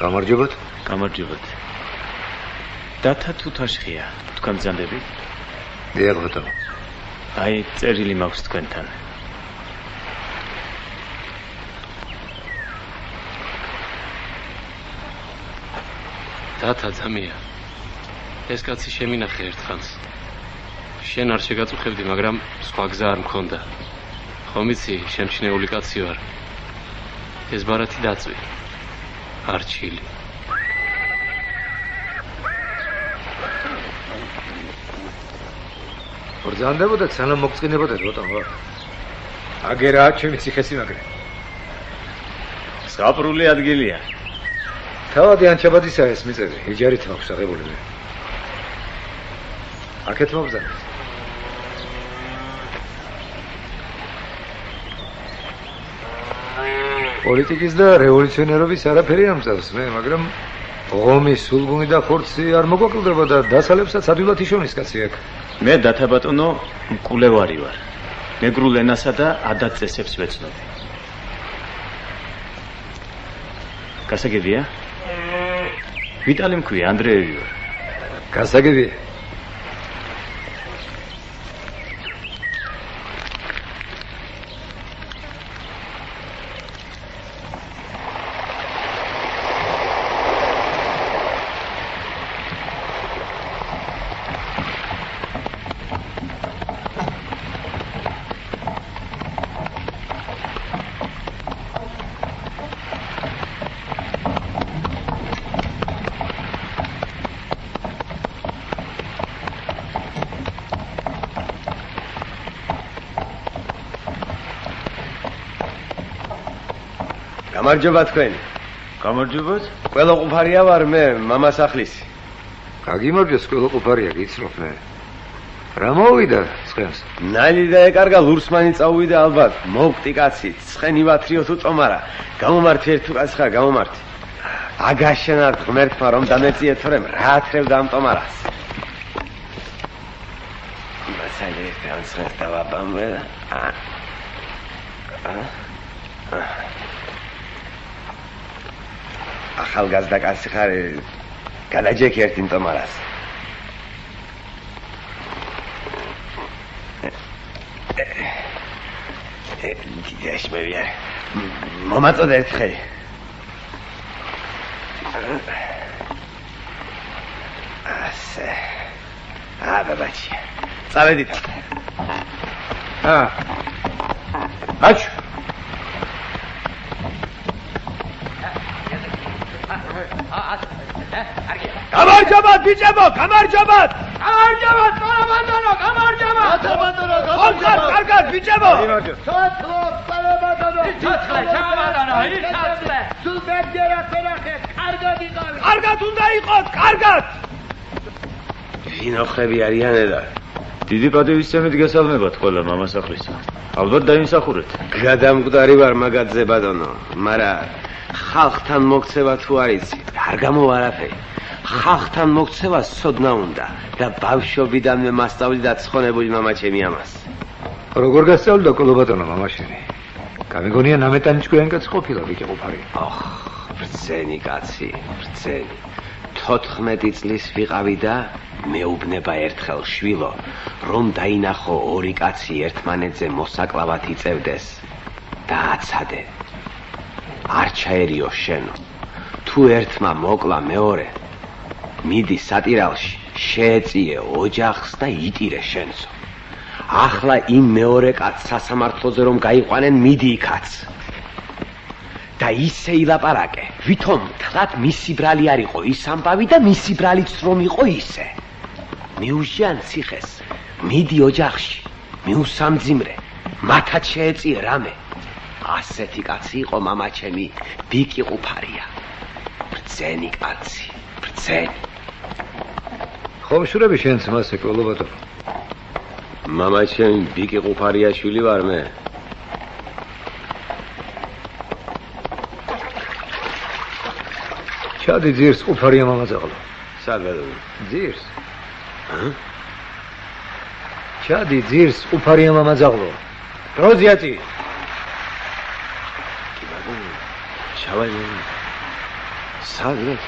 გამარჯობათ. გამარჯობათ. დათა თუთაშხია, თქვენ ბრძანდებით? დიახ ბატონო. აი, წერილი მაქვს თქვენთან. დათა ძამია. ეს კაცი შემინახე ერთხანს. შენ არ შეგაწუხებდი, მაგრამ სხვა გზა არ მქონდა. ხომ იცი, შემჩნეული კაცი ვარ. ეს ბარათი დაწვი. არჩილი. ბრძანდებოდეთ, სანამ მოგწყინებოდეთ, ბატონო. აგერაა ჩემი ციხესიმაგრე. საპრული ადგილია. თავადი ანჩაბადისა ეს მიწები, იჯარით მაქვს აღებული. აქეთ მოგზავნეთ. პოლიტიკის და რევოლუციონერობის არაფერი ამწევს მე, მაგრამ ღომი, სულგუნი და ხორცი არ მოგვაკლდება და დასალებსაც ადვილად იშოვნის კაცი აქ. მე დათა ბატონო მკვლევარი ვარ. მეგრულ ენასა და ადათ-წესებს ვეცნობ. გასაგებია? ვიტალი მქვია, ანდრეევი ვარ. გასაგებია. გამარჯობა თქვენ. გამარჯობათ? ყველა ყუფარია ვარ მე, მამას ახლისი. გაგიმარჯოს, ყველა ყუფარია, გიცნობ მე. რა მოვიდა ცხენს? ნალი და ეკარგა ლურსმანი წავიდა ალბათ. მოვკტი კაცი, ცხენი ვათრიო თუ წომარა. გამომართი ერთ თუ კაცი ხარ, გამომართი. აგაშენად ღმერთმა რომ დამეწიეთ თორემ რა ათრევდა ამ ტომარას. მასალე ფანსრეს დავაბამე. ახალგაზრდა კაცი ხარ, გადაჯექი ერთ იმ ტომარას. დიდაშ მე ვიარ. მომაწოდე ერთხელ. ასე. ბაბაჩი. წავედით. აჩ. გამარჯობათ ბიჭებო, გამარჯობათ! გამარჯობათ, პარაბანდანო, გამარჯობათ! პარაბანდანო, გამარჯობათ! კარგად ბიჭებო! ჩათლო, პარაბანდანო! ჩათლე, ჩამაბანდანო, ჩათლე! სულ ბედერა ფერახე, კარგად იყავი! კარგად უნდა იყოთ, კარგად! ვინოხრები არიან ედა? დიდი პატივისცემით გესალმებათ ყველა მამასახლისა. ალბათ დაიმსახურეთ. გადამკვდარი ვარ მაგაძე ბატონო, მაგრამ ხალხთან მოქცევა თუ არ იცი, არ გამოვა არაფერი. ხალხთან მოქცევა სოდნა უნდა და ბავშვობიდანვე მასწავლიდა ცხონებული მამა ჩემი ამას. როგორ გასწავლდა კოლო ბატონო მამაშენი? გამიგონია ნამეტანიჭკვიანი კაცი ყოფილა ვიკი ყופარი. ოხ, ბრძენი კაცი, ბრძენი. 14 წლის ვიყავი და მეუბნება ერთხელ შვილო, რომ დაინახო ორი კაცი ერთმანეთზე მოსაკლავად იწევდეს და აცადე. არ ჩაერიო შენო. თუ ერთმა მოკლა მეორე, მიდი სატირალში, შეეწიე ოჯახს და იტირე შენსო. ახლა იმ მეორე კაცს სასამართლოზე რომ გაიყვანენ, მიდი იქაც. და ისე ილაპარაკე, ვითომ თლად მისი ბრალი არ იყო ის ამბავი და მისი ბრალიც რომ იყო ისე. მიუჟიან ციხეს, მიდი ოჯახში, მიუსამძიმრე, მათაც შეეწიე რამე. ასეთი კაცი იყო მამა ჩემი, ბიკი ყუფარია. ბრძენი კაცი, ბრძენი. ხომ შურები შენს მასე კოლო ბატონო? მამა ჩემი ბიკი ყუფარია შვილი ვარ მე. ჩადი ძირს ყუფარია მამაძაღლო. სად ბატონო? ძირს. ჩადი ძირს ყუფარია მამაძაღლო. დროზიათი. ჩავალი. სადღაც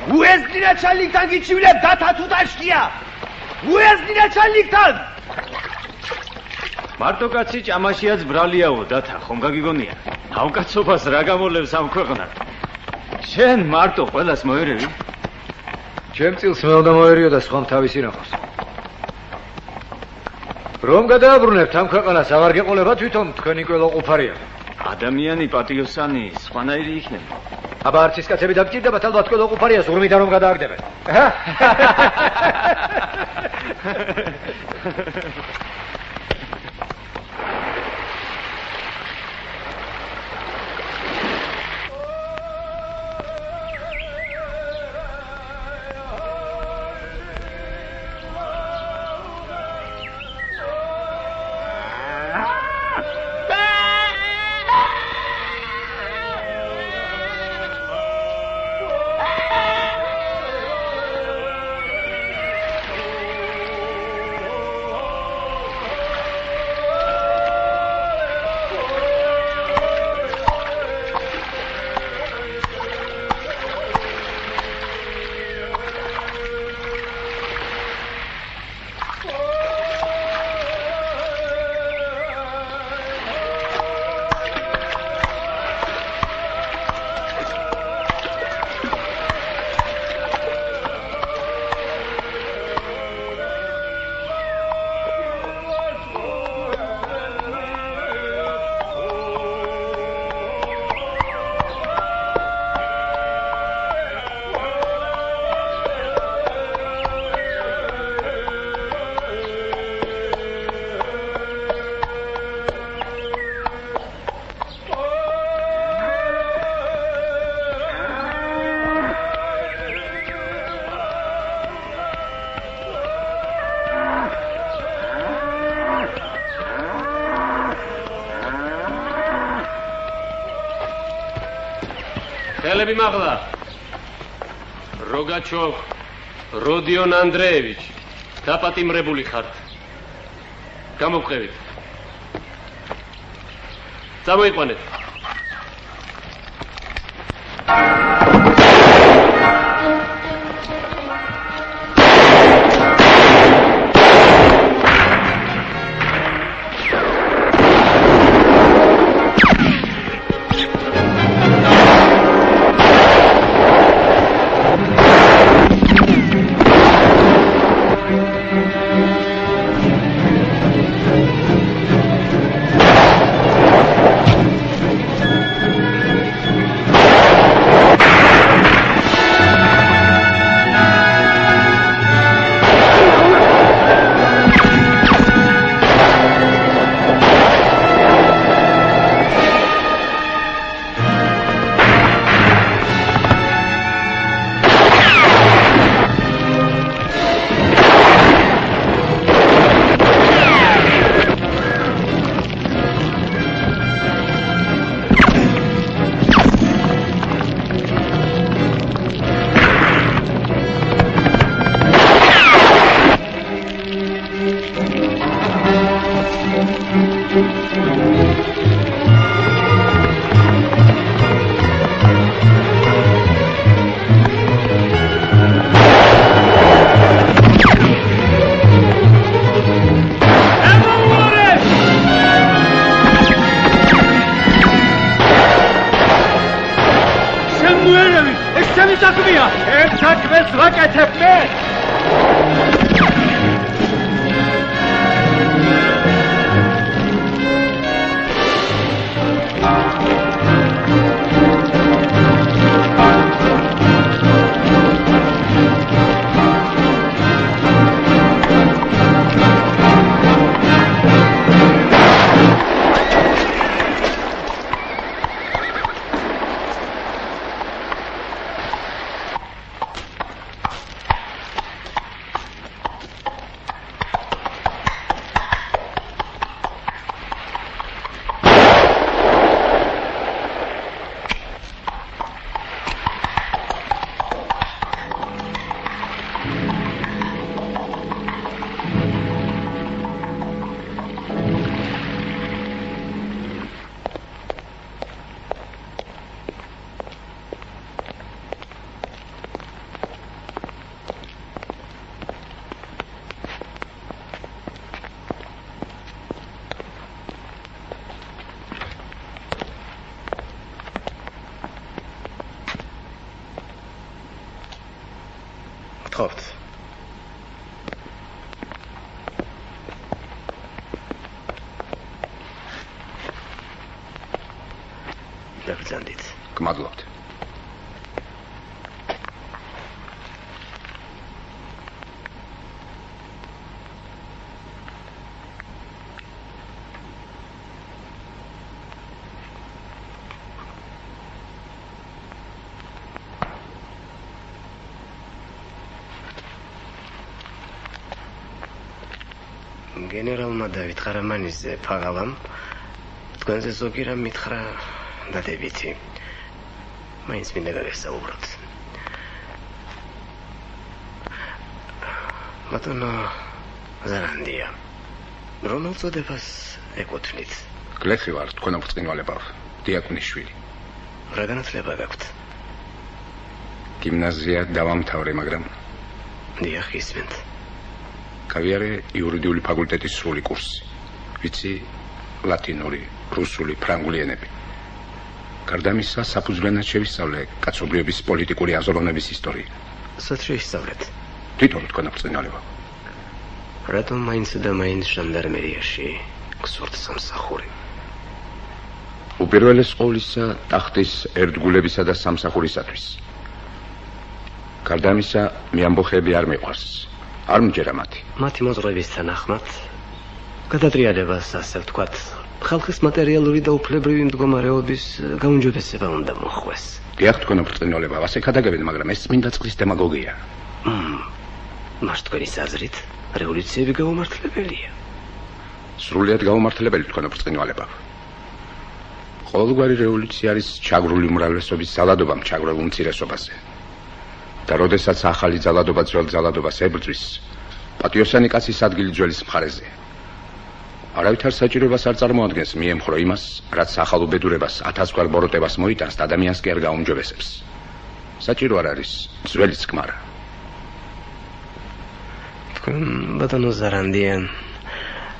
უეზდი начальникთან გიჩივლებ დათა თუ დაშკია უეზდი начальникთან მარტო კაცი ჭამაშიაც ბრალიაო დათა ხომ გაგიგონია ავკაცობას რა გამოლევს ამ ქვეყნად შენ მარტო ყველას მოერევი ჩემ წილს მე უნდა მოერიო და სხვამ თავისი ნახოს რომ გადააბრუნებთ ამ ქვეყანას აღარ გეყოლება თვითონ თქვენი ყველა ყოფარია ადამიანი პატიოსანი სხვანაირი იქნება აბა არც ის კაცები დაგჭირდებათ ალბათ ყველა ყოფარია ზურმიდან რომ გადააგდებენ ხელები მაღლა როგაჩოვ როდიონ ანდრეევიჩ დაპატიმრებული ხართ გამოვყევით წამოიყვანეთ გითხოვთ. დაგძანდით. გმადლობთ. გენერალმა დავით ყარამანიძე ფაღალამ თქვენზე ზოგი რამ მითხრა დადებითი. მაინც მინდა გავესაუბროთ. ბატონო ზარანდია, რომელ წოდებას ეკუთვნით? გლეხი ვარ, თქვენ ბრწყინვალებავ, დიაკვნიშვილი. რა განათლება გაქვთ? გიმნაზია დავამთავრე, მაგრამ დიახ, ისმენთ. გავიარე იურიდიული ფაკულტეტის სრული კურსი. ვიცი ლათინური, რუსული, ფრანგული ენები. გარდა ამისა, საფუძვლიანად შევისწავლე კაცობრიობის პოლიტიკური აზროვნების ისტორია. სად შეისწავლეთ? თვითონ თქვენ ბრწყინვალებავ. რატომ მაინც და მაინც ჟანდარმერიაში გსურთ სამსახური? უპირველეს ყოვლისა, ტახტის ერთგულებისა და სამსახურისათვის. გარდა ამისა, მე ამბოხები არ მიყვარს. არ მჯერა მათი. მათი მოძღვრების თანახმად გადატრიალებას, ასე ვთქვათ, ხალხის მატერიალური და უფლებრივი მდგომარეობის გაუმჯობესება უნდა მოხდეს. დიახ, თქვენ ბრწყინვალებავ, ასე ქადაგებენ, მაგრამ ეს წმინდა წყლის დემაგოგია. მას თქვენის აზრით, რევოლუციები გაუმართლებელია. სრულიად გაუმართლებელი თქვენ ბრწყინვალებავ. ყოველგვარი რევოლუცია არის ჩაგრული უმრავლესობის ძალადობამ ჩაგრულ უმცირესობაზე. და როდესაც ახალი ძალადობა ძველ ძალადობას ებრძვის, პატიოსანი კაცის ადგილი ძველის მხარეზე. არავითარ საჭიროებას არ წარმოადგენს მიემხრო იმას, რაც ახალ უბედურებას, ათასგვარ ბოროტებას მოიტანს და ადამიანს კი არ გაუმჯობესებს. საჭირო არ არის ძველის ქმარა. თქვენ ბატონო ზარანდიან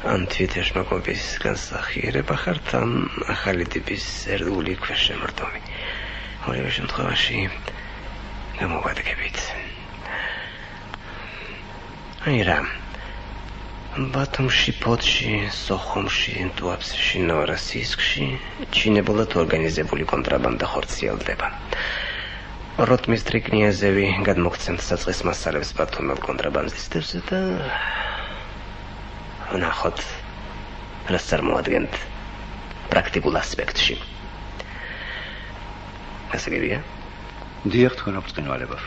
ამ თვითეშმაკობის განსახიერება ხართ ამ ახალი ტიპის ერთგული ქვეშემრდომი. ორივე შემთხვევაში გამოვადგებით. აი რა, ბათუმში, ფოთში, სოხუმში, ტუაფსში, ნოვოროსიისკში ჩინებულად ორგანიზებული კონტრაბანდა ხორციელდება. როტმისტრი კნიაზევი გადმოგცემთ საწყის მასალებს ბათუმელ კონტრაბანდისტებზე და ვნახოთ, რას წარმოადგენთ პრაქტიკულ ასპექტში. გასაგებია? დიახ, თქვენ ბრწყინვალებავ.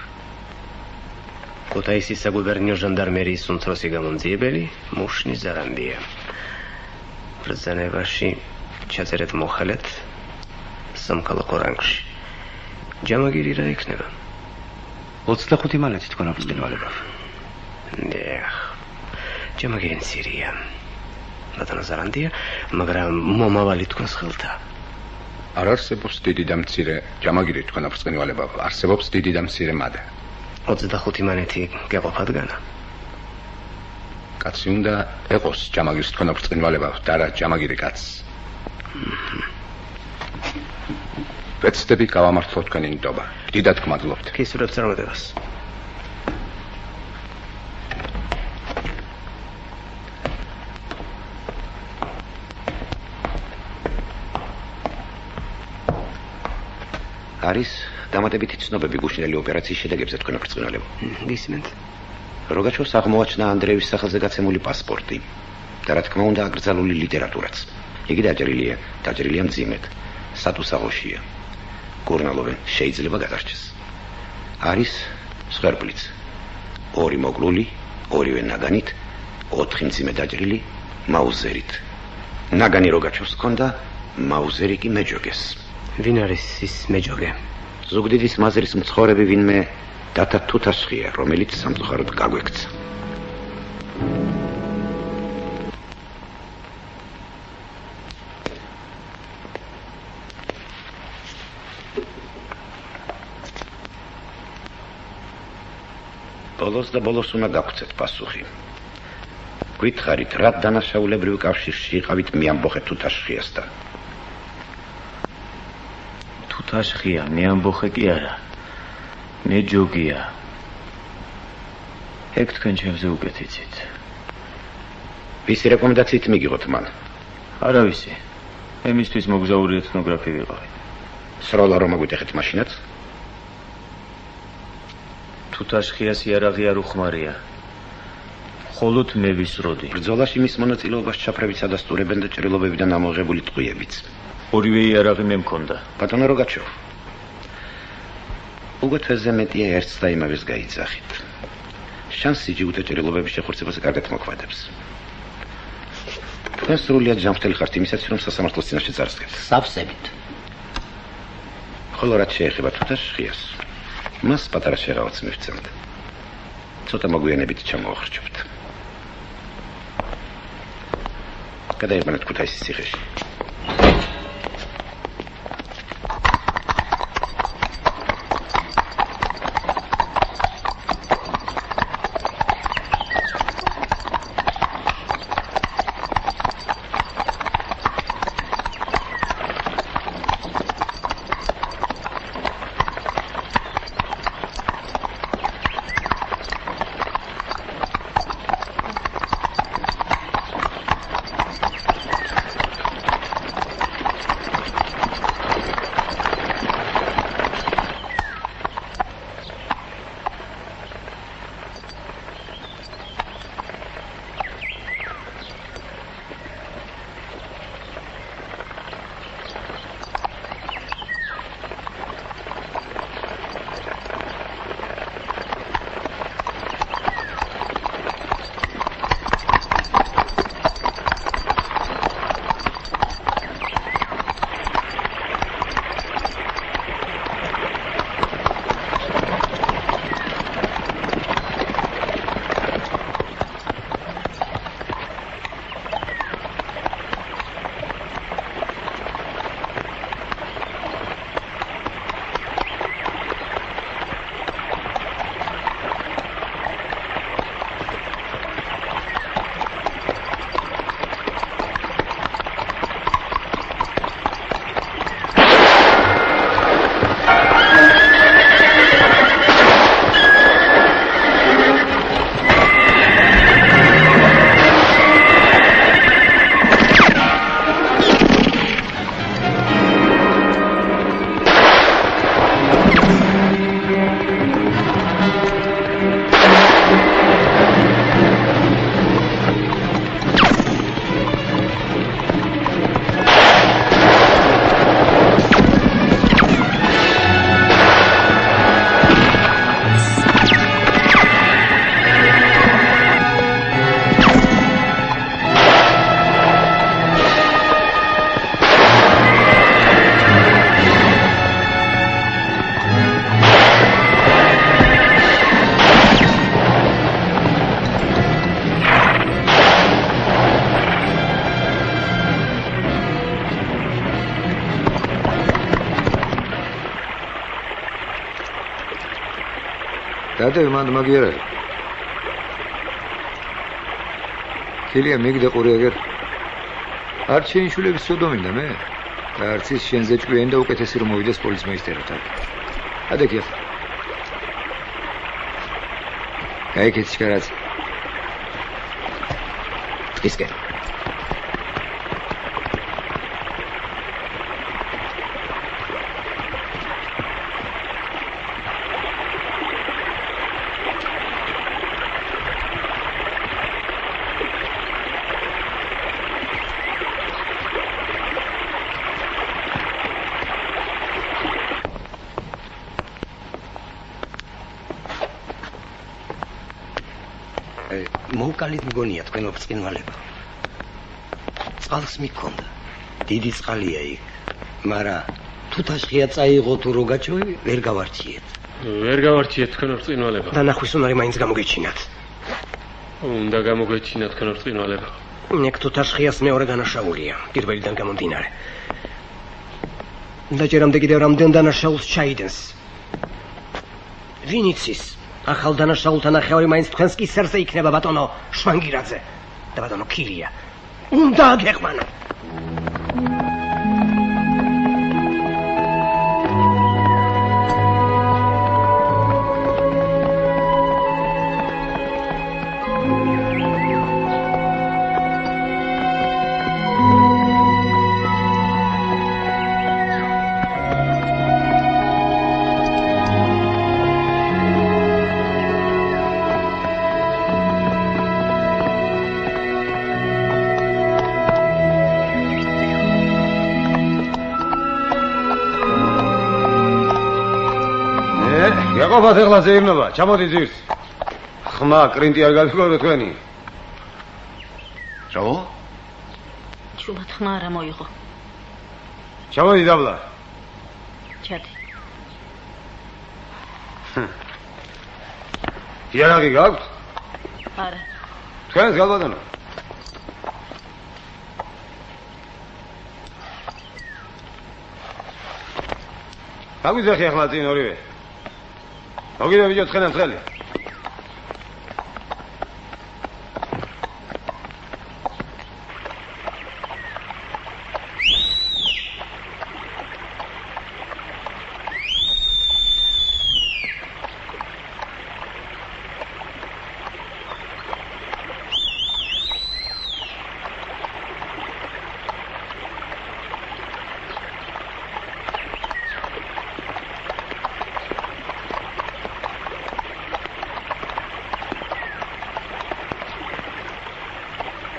ქუთაისის საგუბერნიო ჟანდარმერიის უმცროსი გამომძიებელი მუშნი ზარანდია. ბრძანებაში ჩაწერეთ მოხალეთ სამხალხო რანგში. ჯამაგირი რა იქნება? 25 მალეთი თქვენ ბრწყინვალებავ. დიახ, ჯამაგირი მცირეა. ბატონო ზარანდია, მაგრამ მომავალი თქვენს ხელთა. არ არსებობს დიდი და მცირე ჯამაგირი თქვენ ბრწყინვალებავ, არსებობს დიდი და მცირე მადა. 25 მანეთი გეყოფადგანა. კაცი უნდა ეყოს ჯამაგირს თქვენ ბრწყინვალებავ და რა ჯამაგირი კაცს. ვეცდები გავამართლოთ თქვენი ნდობა. დიდად გმადლობთ. გისურვებთ წარმატებას. არის დამატებითი ცნობები გუშინელი ოპერაციის შედეგებზე თქვენ ბრწყინვალებავ. გისმენთ? როგაჩოვს აღმოაჩინა ანდრეევის სახელზე გაცემული პასპორტი და რა თქმა უნდა აკრძალული ლიტერატურაც. იგი დაჭრილია მძიმედ, სატუსაღოშია. გურნალოვენ შეიძლება გადარჩეს. არის სხერბლიც. 2 მოგლული, 2-ვე ნაგანით, 4 მძიმე დაჭრილი მაუზერით. ნაგანი როგაჩოვს ჰქონდა, მაუზერი კი მეჯოგეს. ვინ არის ის მეჯოგე? ზუგდიდის მაზრის მცხოვრები ვინმე დათა თუთაშხია, რომელიც სამწუხაროდ გაგვექცა. ბოლოს უნდა გაგვცეთ პასუხი. გითხარით, რა დანაშაულებრივ კავშირში იყავით მეამბოხე თუთაშხიასთან? თუთაშხია, მეამბოხე კი არა. მეჯოგია. ეგ თქვენ ჩემზე უკეთ იცით. ვისი რეკომენდაციით მიგიღოთ მან? არავისი. ემისთვის მოგზაური ეთნოგრაფი ვიყავი. სროლა რომ აგვიტეხეთ მაშინაც? თუთაშხიას იარაღი არ უხმარია. მხოლოდ მე ვისროდი. ბრძოლაში მის მონაწილეობას ჩაფრებით ადასტურებენ და ჭრილობებიდან ამოღებული ტყვიებიც. ორივე იარაღი მე მქონდა. ბატონო როგაჩოვ. უგეთვეზე მეტია ერთს და იმავეს გაიძახით. შანსი ჯიუტე ჭრილობების შეხორცებაზე კარგად მოქმედებს. თქვენ სრულიად ჯანმრთელი ხართ იმისათვის, რომ სასამართლოს წინაშე წარსდგეთ. სავსებით. ხოლო რაც შეეხება თუთაშხიას, მას პატარა შეღავაც მივცემთ. ცოტა მოგვიანებით ჩამოვახრჩობთ. გადაიყვანეთ ქუთაისის ციხეში. დადე მანდ მაგიერა კილია მიგდე ყურიაგერ არ შეინშულების სოდომინდა მე და არც ის შენზე ჭკვიან და უკეთესი რომ მოვიდეს პოლიცმეისტერთან ადექი გაიქეც შკარაც ისკე მოვკალით მგონია თქვენ ოფწინვალება. წყალს მიქონდა. დიდი წყალია იქ. მაგრამ თუთაშხია წაიღო თუ როგაჩოვი ვერ გავარჩიეთ. ვერ გავარჩიეთ თქვენ ოფწინვალება. და ნახვის უნარი მაინც გამოგეჩინათ. უნდა გამოგეჩინათ თქვენ ოფწინვალება. ნეკ თუთაშხიას მეორე დანაშაულია. პირველიდან გამომდინარე. და ჯერამდე კიდევ რამდენ დანაშაულს ჩაიდენს. ვინ იცის? ახალ დანაშაულთან ახევრი მაინც თქვენს კისერზე იქნება ბატონო შვანგირაძე და ბატონო კილია. უნდა გეყვანა. ყოფათ ეხლა ზეირნობა, ჩამოდი ძირს. ხმა კრინტი არ გაგიგორო თქვენი. რა? შუბათ ხმა არა მოიღო. ჩამოდი დაბლა. ჩადი. იარაღი გაქვთ? არა. თქვენს გალბატონო. გაგვიძახი ახლა წინ ორივე. მოგიდა ვიჯო ცხენან ცხელი.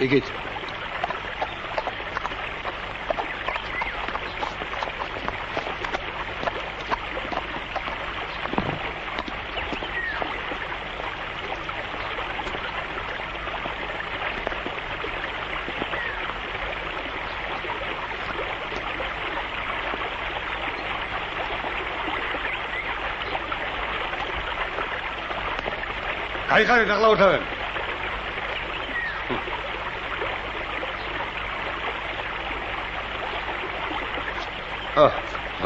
იგით. გაიხარეთ ახლა ორთავენ.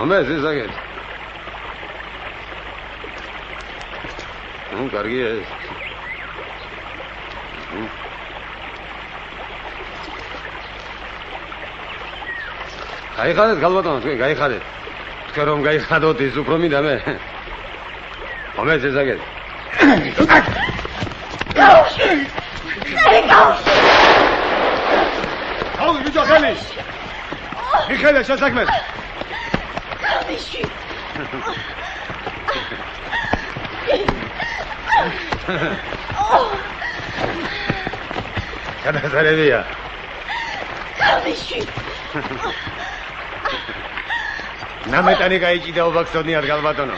ამას ზეგეთ. კარგია ეს. გაიხარეთ გალბატონო, თქვენ გაიხარეთ. თქვენ რომ გაიხადოთ ის უფრო მინდა მე. ამას ზეგეთ. აუ, ვიჯო ხელი. მიხეილე შესაქმეს. Mishi. გადასარევია. Mishi. ნამეტანი გაიჭიდა უბაქსონიად გალბატონო.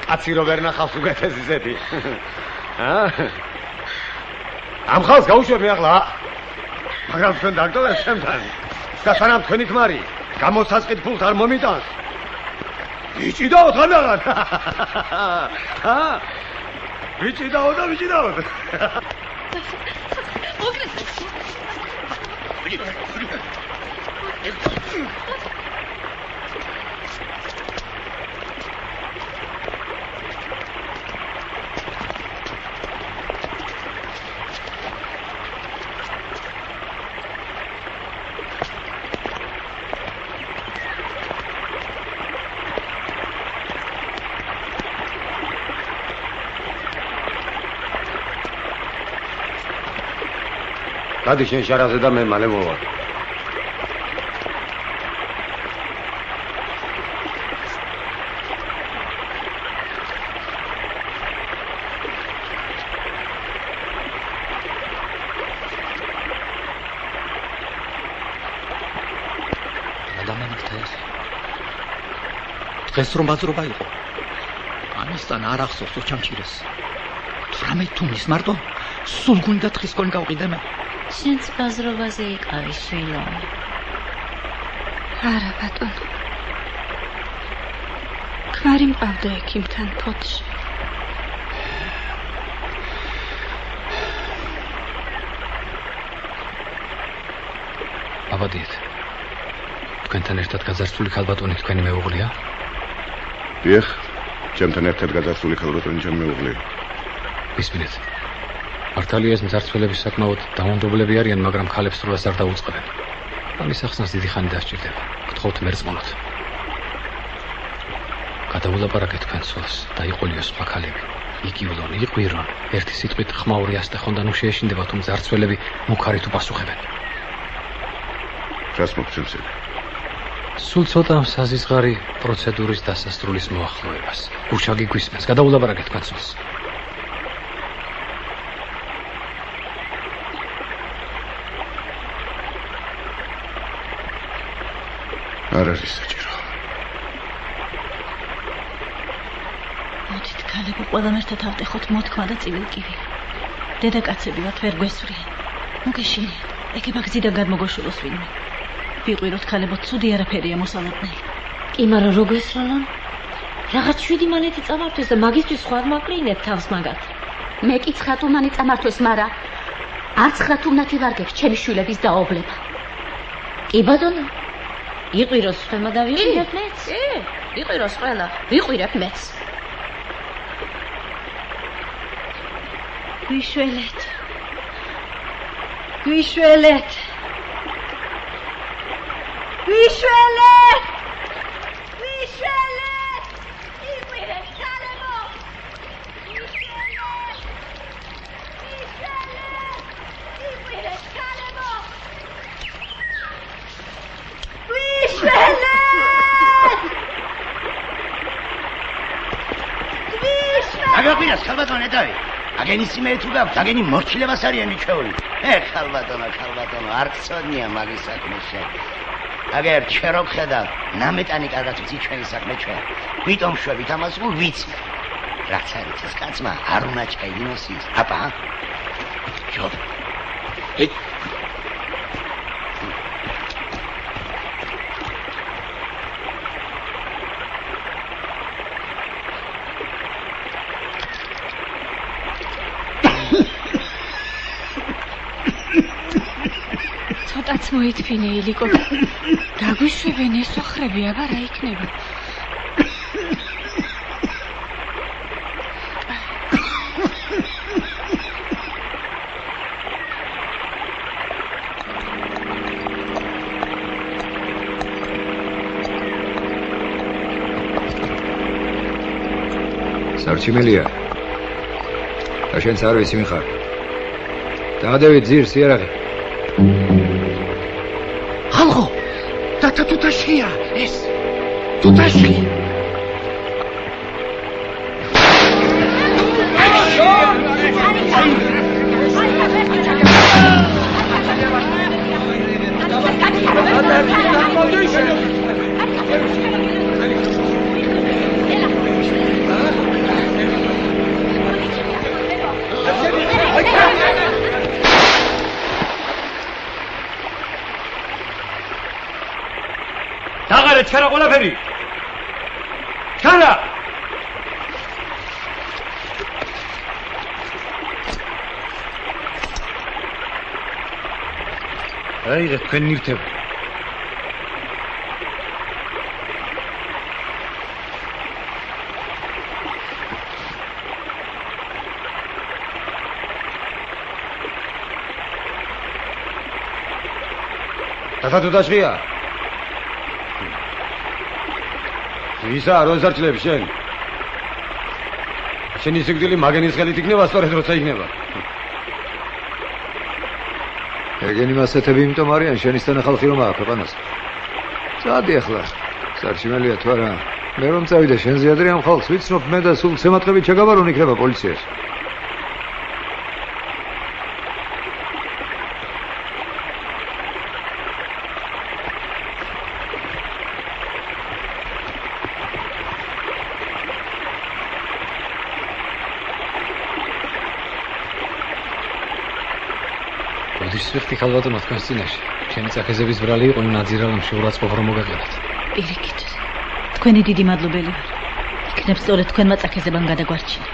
კაცი რო ვერ ნახავს უგეთეს ისეთი. ამ ხალხს გაუშვები ახლა. მაგრამ თქვენ დაგტოვეთ შემთან. და სანამ თქვენი ქმარი გამოსასყიდ ფულს არ მომიტანს. ვიჭიდაო თანაღად. ვიჭიდაო და ვიჭიდაო. გადი შენ შარაზე და მე მალე მოვა. ადამიანთა ეს დღეს რომ ბაზრობა იყო ამისთან არ ახსოვს ოჩამჭირეს. 18 თუნის მარტო სულ გუნდა თხის კონი გავყიდე მე. შენც ბაზრობაზე იყავი შვილო. არა ბატონო. ქმარი მყავდა ექიმთან ფოთში. აბადიეთ. თქვენთან ერთად გაძარცვული ქალბატონი თქვენი მეუღლეა? დიახ, ჩემთან ერთად გაძარცვული ქალბატონი ჩემი მეუღლეა. ისმინეთ. მართალია ეს მძარცველები საკმაოდ დაუნდობლები არიან, მაგრამ ქალებს რვას არ დაუწყებენ. ამის ახსნას დიდი ხანი დასჭირდება. გთხოვთ მერწმუნოთ. გადაულაპარაკეთ თქვენ სულს და იყოლიო სხვა ქალები. იგივლონ, იყვირონ, ერთი სიტყვით ხმაური ასტეხონ და ნუ შეეშინდება თუ მძარცველები მუქარით უპასუხებენ. რას მოგცემსებ? სულ ცოტა საზიზღარი პროცედურის დასასრულის მოახლოებას. გუშაგი გვისმენს, გადაულაპარაკეთ თქვენ სულს. არ არის საჭირო. მოდით ქალები მშობლებო, ყველამ ერთად ავტეხოთ მოთქმა და წივილკივი. დედაკაცები ვართ, ვერ გვესვრიან. მოგეშინიათ, ეგება გზიდან გადმოგოშულოს ვინმე. ვიყვიროთ ქალებო, ცუდი არაფერია მოსალოდნელი. კი, მაგრამ რო გესროლონ? რაღაც 7 მანეთი წამართვეს და მაგისტრის სხვა მაკრინეთ თავს მაგათ. მე კი 9 მანი წამართვეს, მაგრამ არც 9 უნათი ვარ გექ ჩემი შვილების დაობლება. კი ბატონო. იყვიროს ხემა და ვიყვირებ მეც? კი, იყვიროს ყველა, ვიყვირებ მეც. გვიშველეთ. გვიშველეთ. გვიშველეთ. გვიშველეთ. იყვირებ ქალებო. გვიშველეთ. იყვირებ ქალებო. გვიშველეთ. აგაყვინას ხალბატონო ეტავი. აგენი სიმე თუ გაქვთ, აგენი მორჩილებას არიანი ჩვეული. ხალბატონო, არ გწოდნია მაგის საქმეში. აგერ ჩვენ რო ხედავ, ნამეტანი კარგად ვიცი ჩვენი საქმე ჩვენ. ვიტომ შვებით ამას ვიცი. რაც არის ეს კაცმა არ უნდა ჩაიგინოს ის. აპა. ჯობ. ცოტაც მოითფინე ილიკო. დაგვიშვებენ ესოხრები, აბა რა იქნება? სარჩიმელია. და შენც არ ვიცი მიხარ. დაადევით ძირს იარაღი. ხალხო, დათა თუთაშია ეს. თუთაში. დაღარეთ ჩქარა ყველაფერი. ჩქარა. აიღეთ თქვენ ნივთები. დათა თუთაშია. ისა არ ვეზარჩლებ შენ. შენი სიკვდილი მაგენის ხელით იქნება, სწორედ როცა იქნება. ეგენი მასეთები იმიტომ არიან შენისთანა ხალხი რომ აქვს ქვეყანას. წადი ახლა. სარჩიმელია თუ არა? მე რომ წავიდე შენზე ადრე ამ ხალხს ვიცნობ მე და სულ ცემატყებით შეგაბარონ იქნება პოლიციაში. ვიხდი ხალბატონო თქვენს წინაშე. ჩემი წაქეზების ბრალი იყო იმ ნაძირალამში ურაცხყოფ რომ მოგაგებათ. პირიქით. თქვენი დიდი მადლობელი ვარ. იქნებ სწორედ თქვენმა წაქეზებამ გადაგვარჩინა.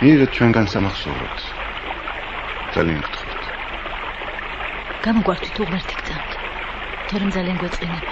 მიერეთ ჩვენგან სამახსოვროთ. ძალიან გთხოვთ. გამოგვართვით უღმერთი გწამთ. თორემ ძალიან გვეწყინება.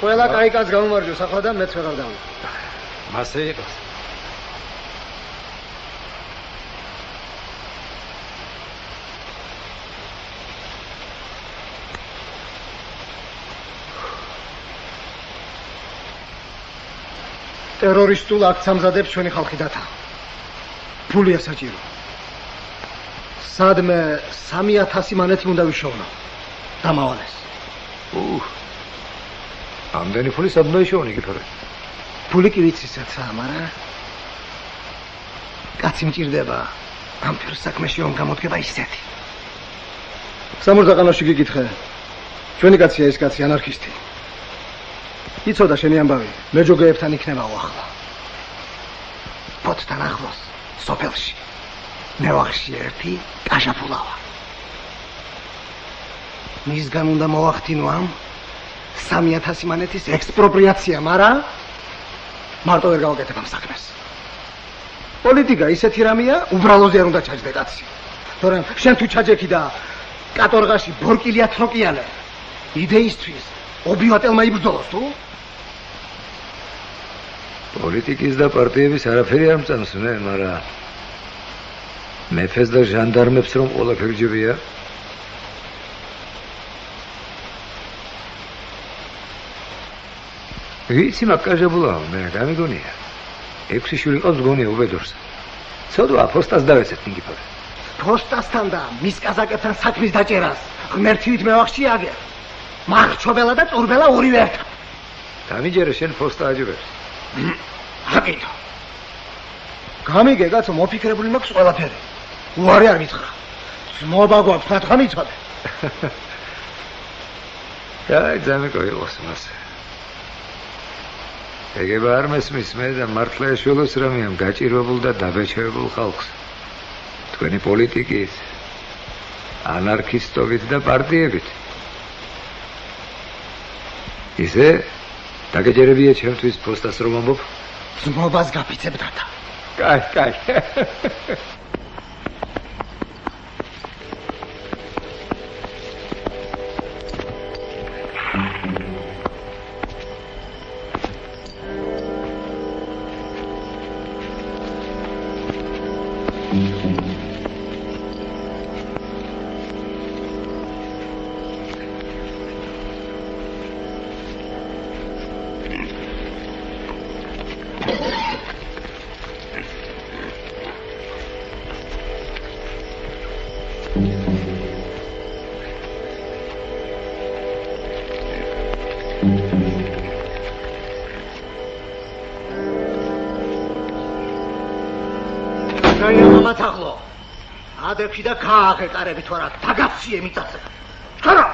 ყველა კაი კაცს გამომარჯოს ახლა და მეც ვეღარ დავნა. მასე იყოს. ტერორისტულ აქტს ამზადებს ჩვენი ხალხი დათა. ფულია საჭირო. სადმე 3000 მანეთი უნდა ვიშოვნო. დამავალეს. ამდენი ფული სადმე ვიშოვნი გიფარე. ფული კი ვიცისაც, მაგრამ კაცი მჭირდება. ამ ფერ საქმეში რომ გამოდგება ისეთი. სამურზაყანოში გიკითხე. ჩვენი კაცია ეს კაცი ანარქისტი. იცოდა შენი ამბავი, მეჯოგეებთან იქნებაო ახლა. ფოთთან ახლოს, სოფელში. მევახში ერთი კაშაფულავა. მისგან უნდა მოვახდინო ამ 3000 მანეთის ექსპროპრიაცია, მაგრამ მარტო ვერ გავაკეთებ ამ საქმეს. პოლიტიკა ისეთი რამეა, უბრალოზე არ უნდა ჩაჯდე კაცი. თორემ შენ თუ ჩაჯექი და კატორღაში ბორკილია თროკიალე, იდეისთვის ობიატელმა იბრძოლოს თუ? პოლიტიკის და პარტიების არაფერი არ მწამსნე, მაგრამ მეფეს და ჟანდარმებს რომ ყველაფერი ჯებია? ვიცი მაკაჟებულა, მე გამიგონია. 6 შვილი ყავს გონია უბედურს. ცოდვა ფოსტას დავეცეთ ნიგიფორე. ფოსტასთან და მის კაზაკებთან საქმის დაჭერას ღმერთივით მევახში აგერ. მარჩობელა და წურბელა ორივე ერთად. დამიჯერე შენ ფოსტა აჯებებს. აკეთო. გამიგე კაცო, მოფიქრებული მაქვს ყველაფერი. უარი არ მითხრა. ძმობა გვაქვს, ხათხა მიცოდე. კაი, ძამეკო იყოს მას. ეგება არ მესმის მე და მართლა ეშველოს რამე ამ გაჭირვებულ და დაბეჭდებულ ხალხს. თქვენი პოლიტიკით, ანარქისტობით და პარტიებით. ისე დაგეჯერებია ჩემთვის ფოსტას რომ ამბობ? ძმობას გაფიცებ დათა. კაი. მათაღლო ადრეში და გააღე კარები თუ არა დაგაფსიე მიწაზე ხარა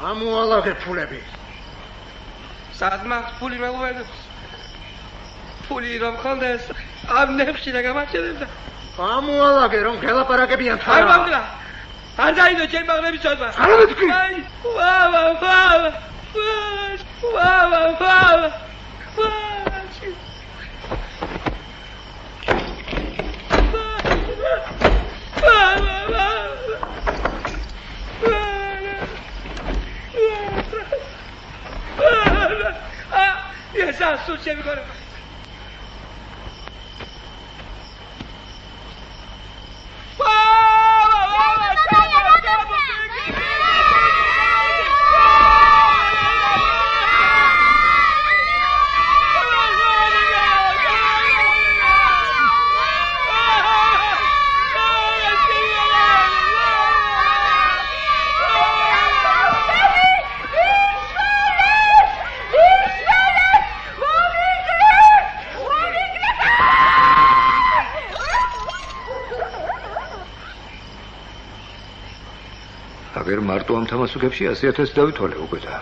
ამოალაგე ფულები სადმა ფული მეუბედებს ფული რომ ხალდეს ამ ნებში და გამარჯვებდა ამოალაგე რომ გელაპარაკებიან თან არ მომდრა არ დაიდო ჩემ მაღლების წოდვა არა მეთქი ვა esa sucia mi corazón მარტო ამ თამასუქებში 100000 დავითვალე უკვე და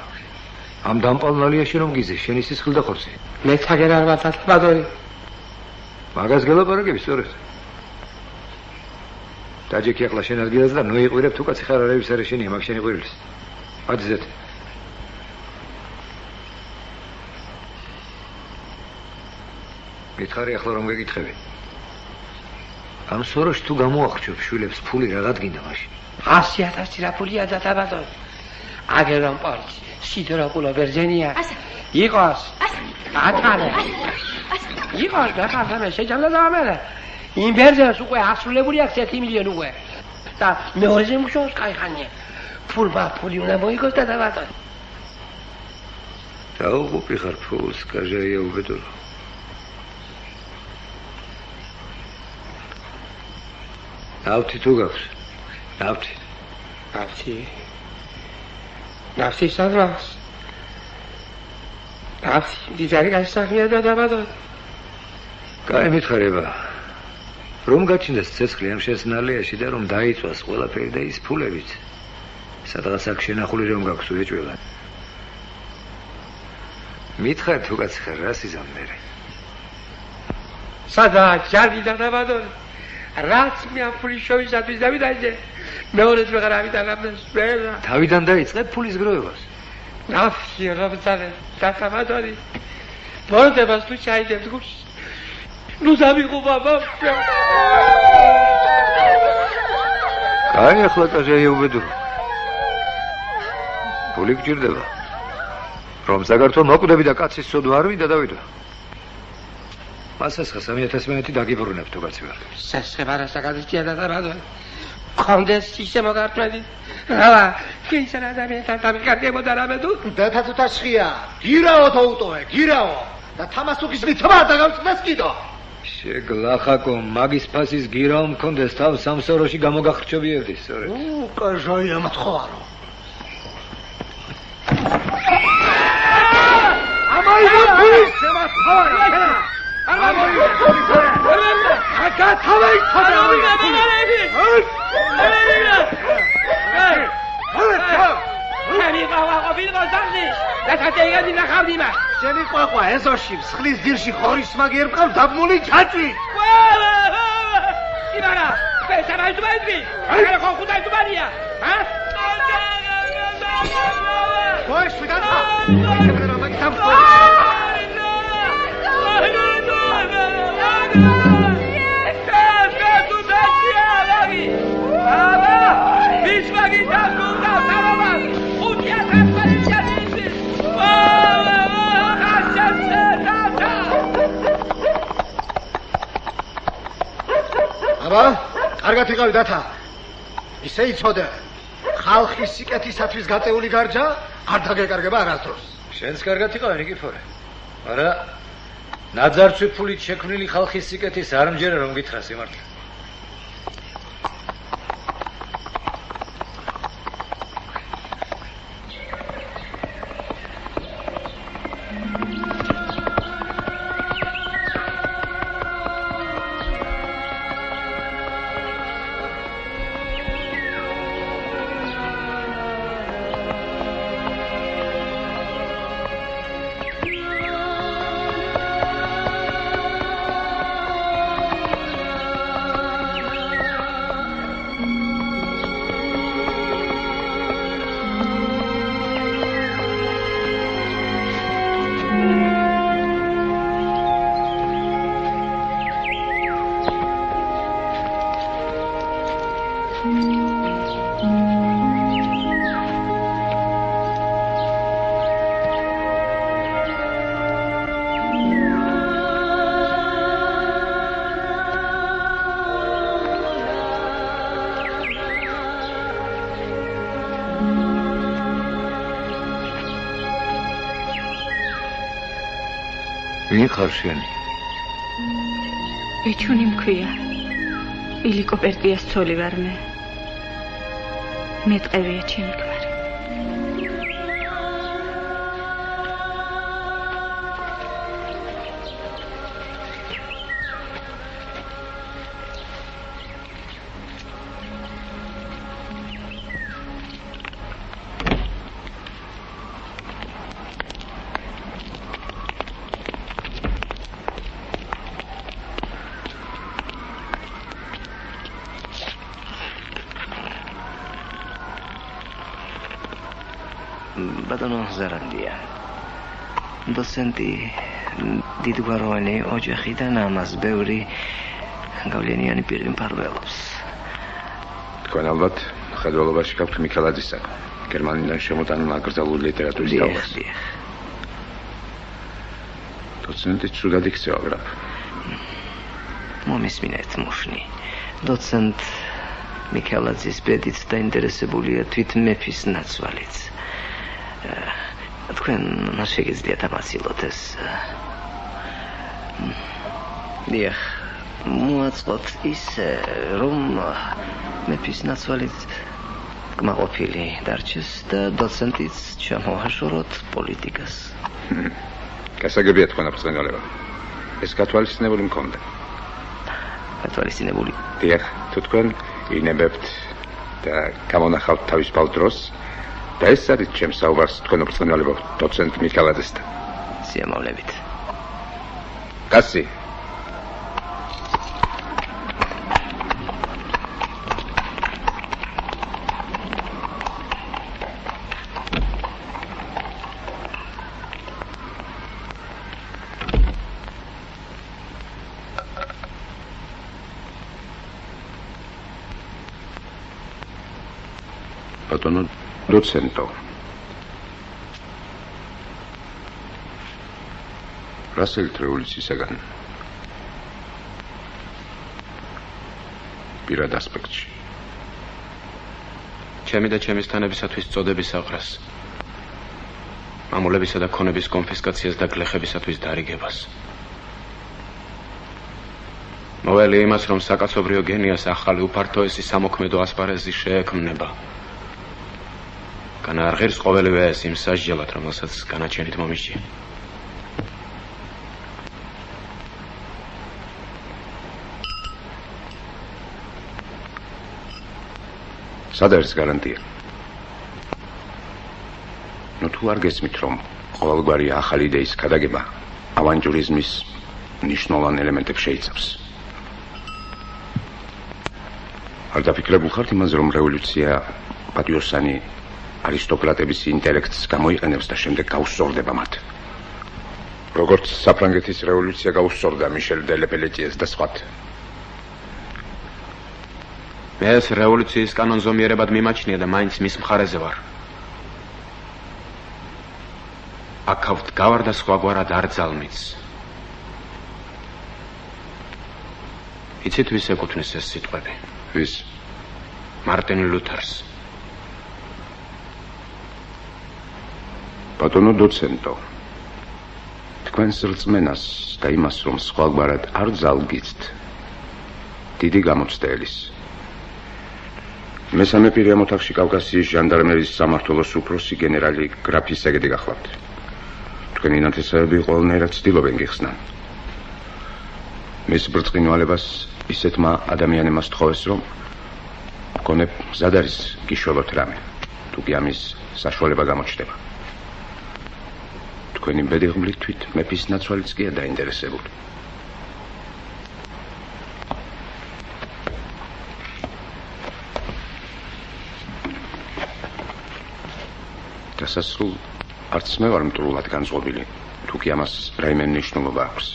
ამ დამპალნალიაში რომ გიზე შენ ისის ხილდა ხორცი მე თაგერ არ ვატალბადორი მაგას გელაპარაკები სწორედ დაჯექი ახლა შენ ადგილას და ნოიყვირებ თუ კაცი ხარ არის არის შენი მაგ შენი ყვირილის აძეთ. მითხარი ახლა რომ გეკითხები. ამ სოროში თუ გამოახჩობ შვილებს ფული რაღაც გინდა მაშინ. 100,000 რა ფულია დათაბადო. აგერამ პარჩი. სიდრა ყულა ვერძენია. იყოს. ათალე. იყოს და ხარხანა შეჯამდა და ამერე. იმ ვერძენს უკვე ასრულებული აქვს 1 მილიონი უკვე. და მეორეზე მუშაობს кайხანია. ფული უნდა მოიგოს და დათაბადო. დაუღუპი ხარ ფულს, კაჟაია უბედო. ნავთი თუ გაქვს? ნავთი სადრავს? ნავთი დიზარი გასაღია და დაბადო. კაი მითხარება. რომ გაჩნდეს ცეცხლი ამ შესნალიაში და რომ დაიწვას ყველაფერი და ის ფულებიც. სადღაც აქ შენახული რომ გაქვს უეჭველად. მითხარ თუ გაცხრ რა სიზამნერე. სადაა ჯარი და დაბადო. რაც მე ამ ფულის შოვისათვის დავიდაჭე მეორეს ვეღარ ავიდანამდეს ვერა თავიდან დაიწყებ ფულის გროვებას ნაფსი რაბცალე დათაბადორი ბორდებას თუ ჩაიდებს გულში ნუ დამიღუპა ბაბა კაი ახლა კაჟაია უბედო ფული გჭირდება რომ საქართველოს მოკვდები და კაცის სოდვა არ მინდა დავიდო მასას 3,000 დაგიბრუნებ თუ კაცი ვარ. სასხებარა საკადისტია და დაბადო. კონდეს ისე მოგართმედი. რა, კინსა ადამიანთან დამიკარგებოდა რამე თუ? დათა თუ თაშხია. გირაო თო უტოვე, გირაო. და თამასუკის მithმა დაგავწდეს კიდო. შეგლახაკო, მაგის ფასის გირაო მქონდეს თავ სამსოროში გამოგახრჩობიებდი, სწორედ. კაჟაია მათხოვარო. ამაი ფულის შემათხოვარა. შენი ყვაყვა ეზოში მსხლის ძირში ხორის მაგიერ მყავს დაბმული ჩაჭვი იმარა პესა მაიძვები არა ხო ხუთა ძბანია ჰა ხოი შუდათა რა მაგ თამ აბა, კარგად იყავი დათა. ისე იცოდე. ხალხის სიკეთისათვის გაწეული გარჯა არ დაგეკარგება არასდროს. შენს კარგად იყავი ნიკიფორე. არა, ნაძარცვი ფულით შექმნილი ხალხის სიკეთის არ მჯერა რომ გითხრა სიმართლე. ვინ ხარ შენ? ეჩუნი მქვია. ილიკო პერტიას ცოლი ვარ მე. მეტყევია ჩემი გვარი. ბატონო ზარანდია. დოცენტი დიდგვაროვანი ოჯახიდან ამას ბევრი გავლენიანი პირი მფარველობს. თქვენ ალბათ მხედველობაში გაქვთ მიქელაძისა, გერმანიდან შემოტანილ აკრძალული ლიტერატურის თაობას. დოცენტი ცუდად იქცევა, გრაფ. მომისმინეთ მუშნი. დოცენტ მიქელაძის ბედით დაინტერესებულია თვით მეფის ნაცვალიც. თქვენ მას შეგიძლიათ ამაცილოთ ეს. დიახ, მოაწყოთ ისე, რომ მეფის ნაცვალიც კმაყოფილი დარჩეს და დოცენტიც ჩამოაშოროთ პოლიტიკას. გასაგებია თქვენ აფრთხილება. ეს გათვალისწინებული მქონდა. გათვალისწინებული? დიახ, თუ თქვენ ინებებთ და გამონახავთ თავისუფალ დროს და ეს არის ჩემს საუბარს თქვენ აფრთხილება დოცენტ მიქელაძესთან. სიამოვნებით. კაცი. ბატონო დოცენტო. რასელით რევოლუციისაგან პირად ასპექტში. ჩემი და ჩემის თანებისათვის წოდების აღრას, მამულებისა და ქონების კონფისკაციას და გლეხებისათვის დარიგებას. მოვალე იმას, რომ საკაცობრიო გენიას ახალი უფართოესი სამოქმედო ასპარეზი შეექმნება. განა არ ღირს ყოველივე ეს იმ სასჯელად, რომელსაც განაჩენით მომისჯი. სად არის გარანტია? ნუ თუ არ გესმით, რომ ყოველგვარი ახალი იდეის გადაგება ავანტიურიზმის მნიშვნელოვან ელემენტებს შეიცავს. არ დაფიქრებულ ხართ იმაზე, რომ რევოლუცია პატიოსანი არისტოკრატების ინტელექტს გამოიყენებს და შემდეგ გაუსწორდება მათ. როგორც საფრანგეთის რევოლუცია გაუსწორდა მიშელ დე ლეპელეტიეს და სხვათ. მე ეს რევოლუციის კანონზომიერებად მიმაჩნია და მაინც მის მხარეზე ვარ. აქავთ გავარ და სხვაგვარად არ ძალმიც. იცით ვის ეკუთვნის ეს სიტყვები? ვის? მარტინ ლუთერს. ბატონო დოცენტო, თქვენს რწმენას და იმას, რომ სხვაგვარად არ ძალგიცთ, დიდი გამოცდელის. მესამე პირია მოთახში კავკასიის ჟანდარმერიის სამმართველოს უფროსი გენერალი გრაფი სეგედი გახლავთ. თქვენი ნათესავები ყველნაირად ცდილობენ გიხსნან. მის ბრწყინვალებას ისეთმა ადამიანებმა სთხოვეს, რომ მგონებ მზად არის გიშველოთ რამე, თუ კი ამის საშუალება გამოჩნდება. თქვენი ბედიღმლით თვით მეფის ნაცვალიც კი დაინტერესებული. დასასრულ არც მე ვარ მტრულად განწყობილი, თუ კი ამას რაიმე მნიშვნელობა აქვს.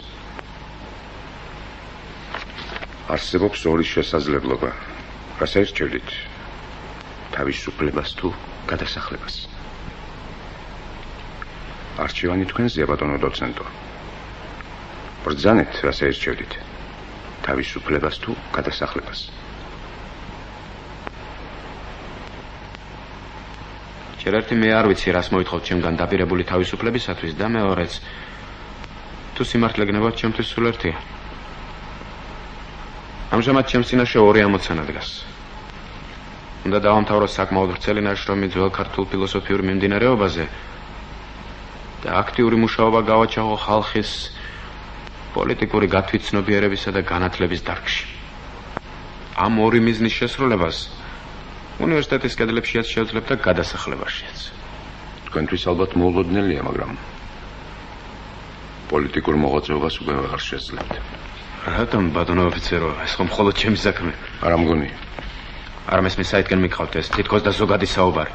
არსებობს ორი შესაძლებლობა. რას ერჩევდით? თავისუფლებას თუ გადასახლებას? არჩევანი თქვენზეა, ბატონო დოცენტო. ბრძანეთ, რას ერჩევდით? თავისუფლებას თუ გადასახლებას? ჯერ ერთი მე არ ვიცი, რას მოითხოვთ ჩემგან დაპირებული თავისუფლებისათვის და მეორეც, თუ სიმართლე გნებავთ, ჩემთვის სულ ერთია. ამჟამად ჩემს წინაშე ორი ამოცანა დგას. უნდა დავამთავროს საკმაოდ ვრცელი ნაშრომი ძველ ქართულ ფილოსოფიურ მიმდინარეობაზე და აქტიური მუშაობა გავაჩაღო ხალხის პოლიტიკური გათვითცნობიერებისა და განათლების დარგში. ამ ორი მიზნის შესრულებას უნივერსიტეტის კედლებშიაც შევძლებთ და გადასახლებაშიაც. თქვენთვის ალბათ მოულოდნელია, მაგრამ პოლიტიკურ მოღვაწეობას უკვე აღარ შეძლებთ. რატომ, ბატონო ოფიცერო, ეს ხომ მხოლოდ ჩემი საქმე? არა მგონი. არ მესმის საითკენ მიგყავთ ეს, თითქოს და ზოგადი საუბარი.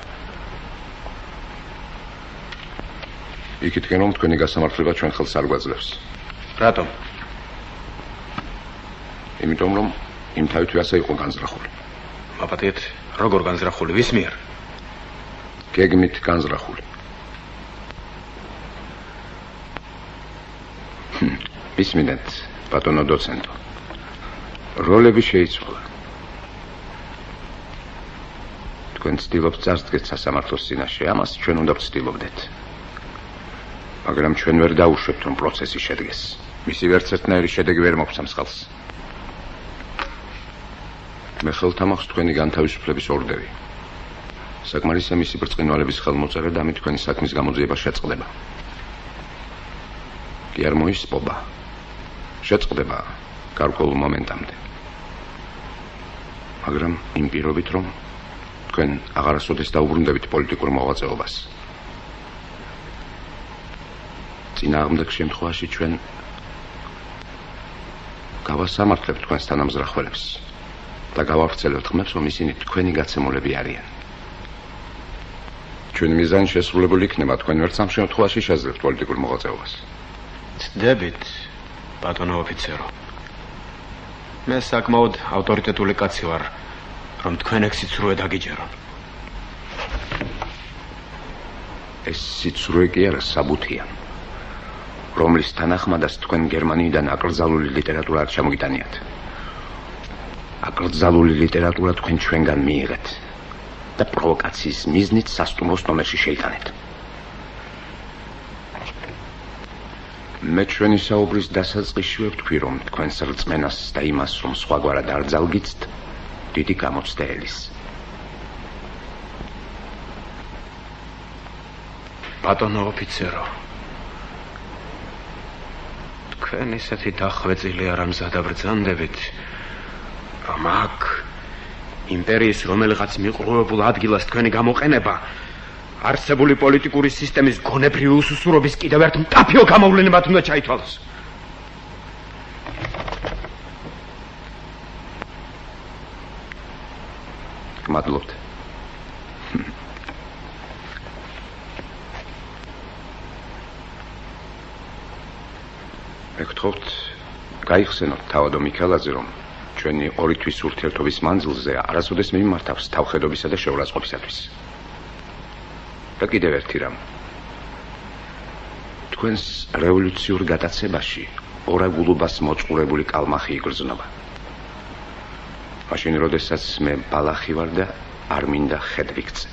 იქითკენ რომ თქვენი გასამართლება ჩვენ ხელს არ გვაძლევს. რატომ? იმიტომ რომ იმ თავით ასე იყო განზრახული. მაპატიეთ, როგორ განზრახული, ვის მიერ? გეგმით განზრახული. მისმინეთ, ბატონო დოცენტო. როლები შეიცვალა. თქვენ ცდილობთ წარსდგეთ სასამართლოს წინაშე, ამას ჩვენ უნდა ვცდილობდეთ. მაგრამ ჩვენ ვერ დაუშვებთ, რომ პროცესი შედგეს. მისი ვერც ერთნაირი შედეგი ვერ მოგცემს ხელს. მე ხელთა მაქვს თქვენი განთავისუფლების ორდერი. საკმარისია მისი ბრწყინვალების ხელმოწერა და ამით თქვენი საქმის გამოძიება შეწყდება. კი არ მოისპობა. შეწყდება გარკვეულ მომენტამდე. მაგრამ იმ პირობით, რომ თქვენ აღარასოდეს დაუბრუნდებით პოლიტიკურ მოღვაწეობას. წინააღმდეგ შემთხვევაში ჩვენ გავასამართლებთ თქვენს თანამზრახველებს და გავავრცელებთ ხმებს, რომ ისინი თქვენი გაცემულები არიან. ჩვენი მიზანი შესრულებული იქნება, თქვენ ვერც ამ შემთხვევაში შეძლებთ პოლიტიკურ მოღვაწეობას. ცდებით, ბატონო ოფიცერო. მე საკმაოდ ავტორიტეტული კაცი ვარ, რომ თქვენ ეგ სიცრუე დაგიჯერონ. ეს სიცრუე კი არა, საბუთია, რომლის თანახმადაც თქვენ გერმანიიდან აკრძალული ლიტერატურა არ ჩამოგიტანიათ. აკრძალული ლიტერატურა თქვენ ჩვენგან მიიღეთ და პროვოკაციის მიზნით სასტუმროს ნომერში შეიტანეთ. მე ჩვენი საუბრის დასაწყისშივე ვთქვი, რომ თქვენს რწმენას და იმას, რომ სხვაგვარად არ ძალგიცთ, დიდი გამოცდა ელის. ბატონო ოფიცერო, თქვენ ისეთი დახვეწილი არ ამზადაბრძანდებით, რომ აქ იმპერიის რომელიღაც მიყრუებულ ადგილას თქვენი გამოყენება არსებული პოლიტიკური სისტემის გონებრივი უსუსურობის კიდევ ერთ მტაფიო გამოვლენებად უნდა ჩაითვალოს. მადლობთ. მეგთხოვთ, გაიხსენოთ თავადო მიქელაძე, რომ ჩვენი ორი თვის ურთიერთობის მანძილზე არასოდეს მიმართავს თავხედობისა და შეურაცხყოფისათვის. და კიდევ ერთი რამ. თქვენს რევოლუციურ გატაცებაში ორაგულობას მოწყურებული კალმახი იგრძნობა. მაშინ, როდესაც მე ბალახი ვარ და არ მინდა ხედ ვიქცე.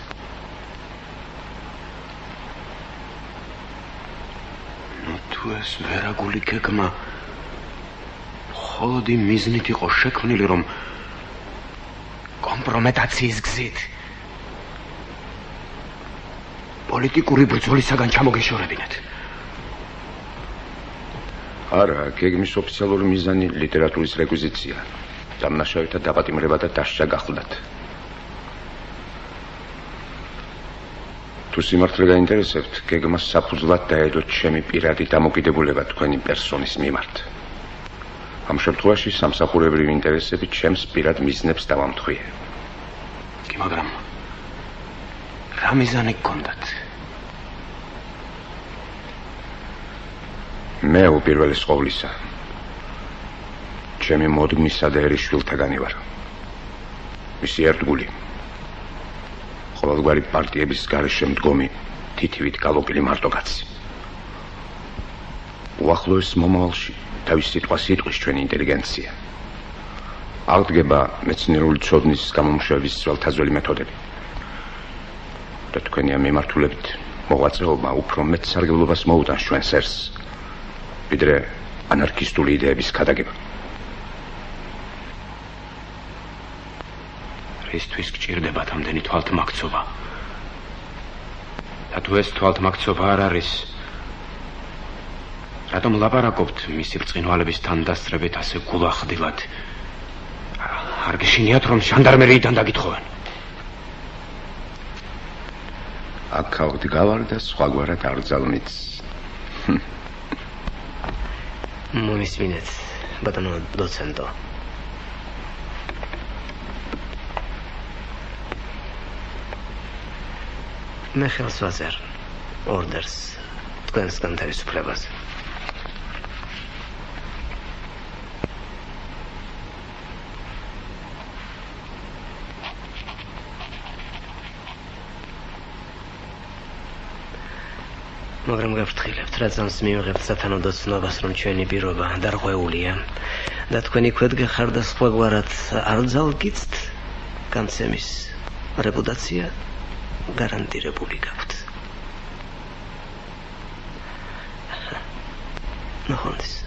ნუ თუ ეს ვერაგული გეგმა მხოლოდ იმ მიზნით იყო შექმნილი, რომ კომპრომეტაციის გზით პოლიტიკური ბრძოლისაგან ჩამოგეშორებინეთ. არა, გეგმის ოფიციალური მიზანი ლიტერატურის რეკვიზიცია. დამნაშავეთა დაპატიმრება და დასჯა გახლდათ. თუ სიმართლე გაინტერესებთ, გეგმას საფუძვლად დაედოთ ჩემი პირადი დამოკიდებულება თქვენი პერსონის მიმართ. ამ შემთხვევაში სამსახურებრივი ინტერესები ჩემს პირად მიზნებს დავამთხვიე. კი, მაგრამ რა მიზანი გქონდათ? მე უპირველეს ყოვლისა ჩემი მოდგმისა და ერის შვილთაგანი ვარ. მისი ერთგული, ყოველგვარი პარტიების გარეშე მდგომი, თითივით გალობილი მარტოკაცი. უახლოეს მომავალში თავის სიტყვა-სიტყვის ჩვენი ინტელიგენცია. აღდგება მეცნიერული ცოდნის გამომშვების ძველთაძველი მეთოდები. და თქვენი ამ მიმართულებით მოღვაწეობა უფრო მეტ სარგებლობას მოუტანს ჩვენს ერს, ვიდრე ანარქისტული იდეების ქადაგება. რისთვის გჭირდებათ ამდენი თვალთმაქცობა? და თუ ეს თვალთმაქცობა არ არის, რატომ ლაპარაკობთ მისი ბრწყინვალების თანდასწრებით ასე გულახდილად? არ გეშინიათ, რომ ჟანდარმერიიდან დაგითხოვენ? აქ ავდგავარ და სხვაგვარად არ ძალმიც. მომისმინეთ, ბატონო დოცენტო. მე ხელს ვაწერთ ორდერს თქვენს განთავისუფლებაზე. მაგრამ გაფრთხილებთ, რადგანაც მივიღებთ სათანადო ცნობას, რომ ჩვენი პირობა დარღვეულია და თქვენი ქვედგე ხარ და სხვაგვარად არ ძალგიცთ, განცემის რეპუტაცია გარანტირებული გაქვთ. ნახონდეს.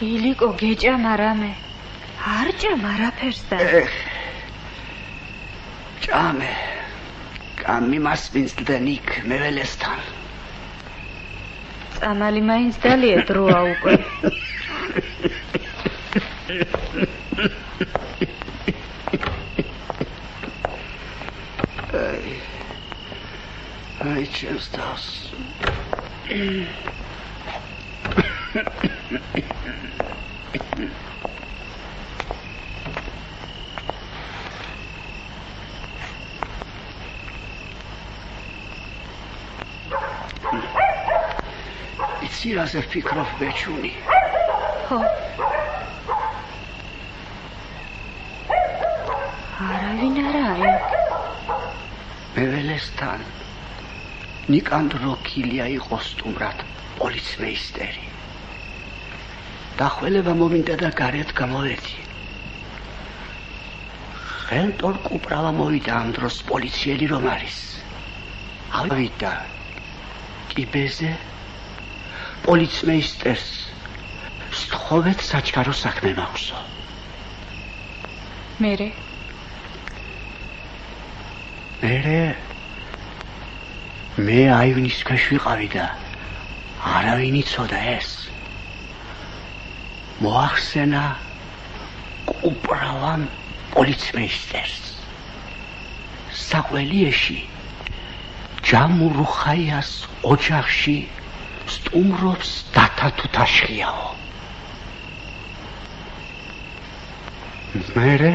ილიკო გეჭამ არამე არ ჭამ არაფერს და ჭამე გამიმასპინძლდენ იქ მეველესთან წამალი მაინც დალია დროა უკვე აი ჩემს თავს იცი რაზე ვფიქრობ ბეჭუნი? ხო არავინ არაა მეველესთან ნიკანდროკილია იყო სტუმრად პოლიცმეისტერი დახველება მომინდა და გარეთ გამოვედი ხელმწოლ კუპრავა მოვიდა ამ დროს პოლიციელი რომ არის ავიდა კიბეზე პოლიცმეისტერს სთხოვეთ საჩქარო საქმე მაქვსო მერე მე აივნის ქვეშ ვიყავი და არავინ იცოდა ეს მოახსენა კუპრავამ პოლიცმეისტერს საყველიეში ჯამურუხაიას ოჯახში სტუმრობს დათა თუთაშხიაო მერე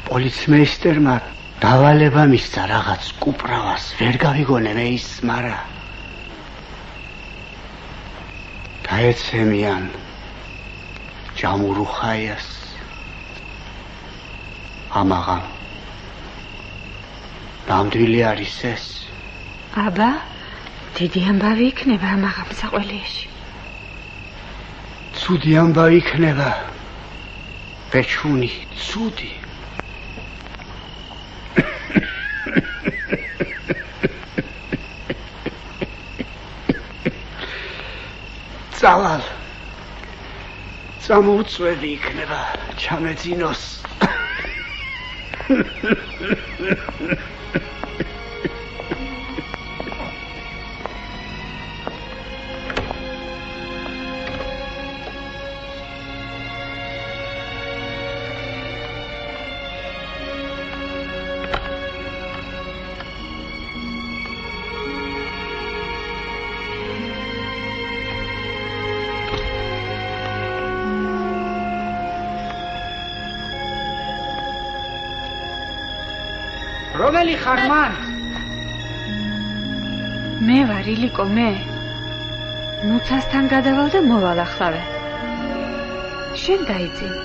პოლიცმეისტერმა დავალება მისცა რაღაც კუპრავას ვერ გავიგონე მე ის მარა დაეცემიან ჯამურუხაიას ამაღამ ნამდვილი არის ეს აბა დიდი ამბავი იქნება ამაღამ საყველიეში ცუდი ამბავი იქნება ბეჭუნი ცუდი წავალ წამოუწვევი იქნება ჩამეძინოს რომელი ხარ მან? მე ვარ ილიკო მე. მუცასთან გადავალ და მოვალ ახლავე. შენ დაიძინ.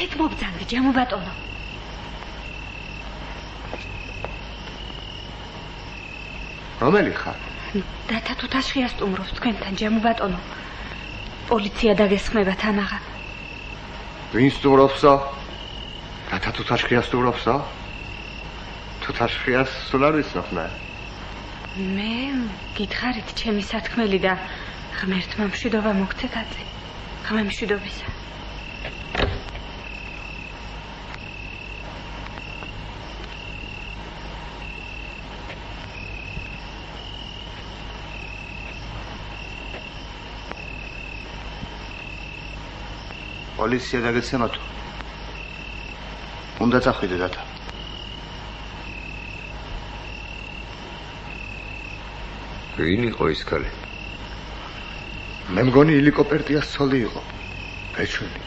აქეთ მობძანდი, ჯამო ბატონო. რომელი ხარ? დათა თუთაშხია სტუმრობს თქვენთან, ჯამო ბატონო. პოლიცია დაგესხმებათ ამაღა. ვინ სტუმრობსო? დათა თუთაშხია სტუმრობსო? თუთაშხიას სულ არ ვიცნობ. მე გითხარით ჩემი სათქმელი და ღმერთმა მშვიდობა მოგცეთ აწი. ღმერთმა მშვიდობისა. პოლიცია დაგეცემათო. უნდა წახვიდე დათა. ვინ იყო ის ქალი? მე მგონი ილიკო პერტიას ცოლი იყო. ბეჭველი.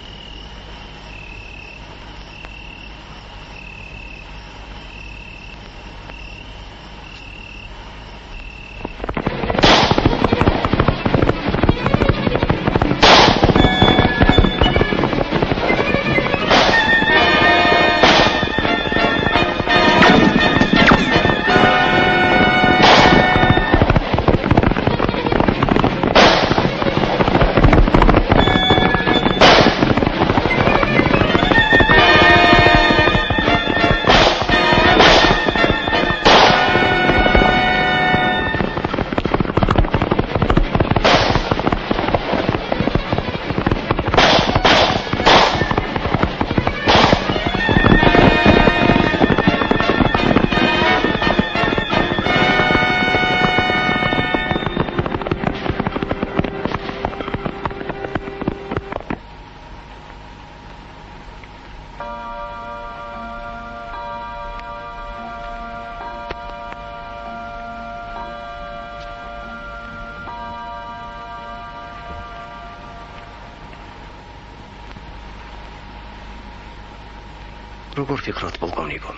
როგორ ფიქრობთ, პოლკოვნიკო?